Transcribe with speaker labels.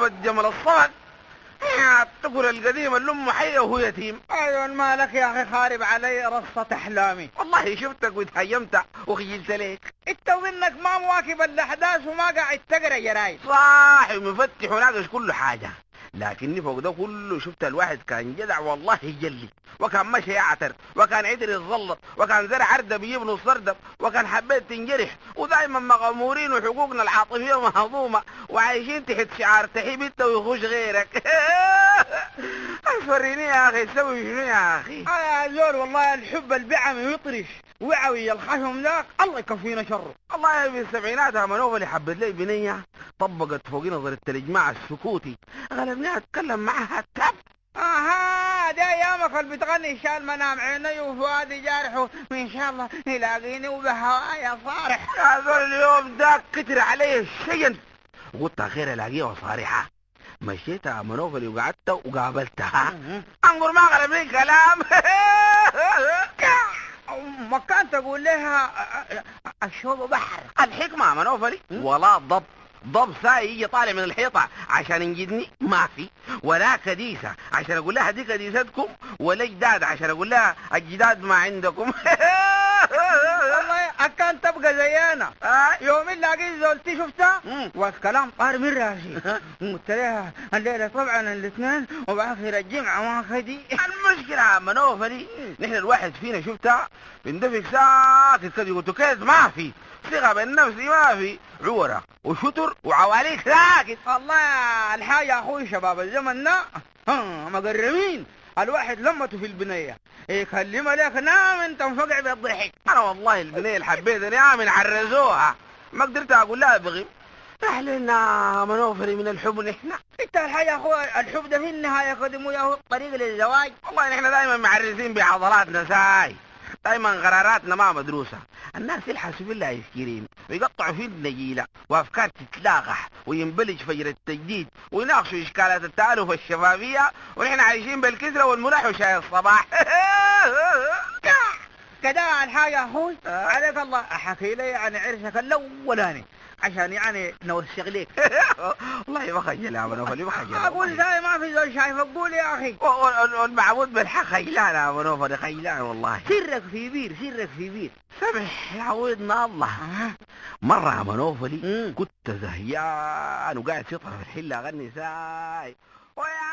Speaker 1: ضربت جمل الصمت. تقول القديم اللي امه حيه وهو يتيم.
Speaker 2: ايوه مالك يا اخي خارب علي رصة احلامي.
Speaker 1: والله شفتك وتهيمت وخجلت ليك.
Speaker 2: انت وانك ما مواكب الاحداث وما قاعد تقرا جرايد.
Speaker 1: صاحي ومفتح وناقش كل حاجه، لكني فوق ده كله شفت الواحد كان جدع والله يجلي، وكان مشي يعتر، وكان عدل يتزلط، وكان زرع عرده بيجيب نص سردب، وكان حبيت تنجرح، ودايما مغمورين وحقوقنا العاطفيه مهضومه، وعايشين تحت شعار تحب انت ويخش غيرك. فريني يا اخي تسوي شنو يا اخي؟
Speaker 2: يا زول والله الحب البعم يطرش وعوي الخشم ذاك الله يكفينا شره.
Speaker 1: والله في السبعينات منوفة اللي حبت لي بنيه طبقت فوقي نظرة الإجماع السكوتي، غلبني أتكلم معها تب.
Speaker 2: دي ايامك اللي بتغني شال منام عيني وفؤادي جارحه وان شاء الله يلاقيني وبهوايا صارح.
Speaker 1: هذا اليوم ده كتر عليه الشين، قلت خير الاقيها صارحة. مشيت منوفلي وقعدت وقابلتها. انظر ما غلبني كلام.
Speaker 2: ما كان تقول لها الشوب بحر.
Speaker 1: الحكمة منوفلي ولا ضب ساي يجي طالع من الحيطة عشان ينجدني ما في، ولا كديسة عشان اقول لها دي كديستكم، ولا جداد عشان اقول لها الجداد ما عندكم.
Speaker 2: والله كان تبقى زينا. يوم اللي لقيت زولتي شفتها والكلام طار من راسي. قلت لها الليله طبعا الاثنين وباخر الجمعه ما خدي.
Speaker 1: المشكلة منوفلي نحن الواحد فينا شفتها بندفق ساكت كده، قلت كيف ما في ثقة بالنفس، ما في عورة وشتر وعواليك ساكت.
Speaker 2: والله الحاجة يا اخوي شباب الزمن ده مقربين الواحد لمته في البنية يكلم عليك نام انت مفقع بالضحك.
Speaker 1: انا والله البنية اللي حبيتني من عرزوها ما قدرت اقول لها بغي. احلنا منوفري من الحب نحن.
Speaker 2: انت الحاجة يا اخوي الحب ده في النهاية قدموا يا طريق للزواج.
Speaker 1: والله نحن دايما معرسين بعضلاتنا ساي، دايما قراراتنا ما مدروسة. الناس يلحسوا في الايس كريم ويقطعوا في النجيلة وافكار تتلاقح وينبلج فجر التجديد ويناقشوا اشكالات التالف الشبابية، ونحن عايشين بالكسرة والملح وشاي الصباح.
Speaker 2: كده الحاجة يا اخوي عليك الله احكي لي عن عرسك الاولاني عشان يعني نوثق ليك.
Speaker 1: والله بخجل يا منوفلي بخجل.
Speaker 2: اقول زي ما في زول شايف اقول يا اخي.
Speaker 1: والمعبود بالحق خيلان يا منوفلي خيلان والله.
Speaker 2: سرك في بير سرك في بير.
Speaker 1: سمح يعودنا الله. مرة يا منوفلي كنت زهيان وقاعد في طرف الحلة اغني ساي ويا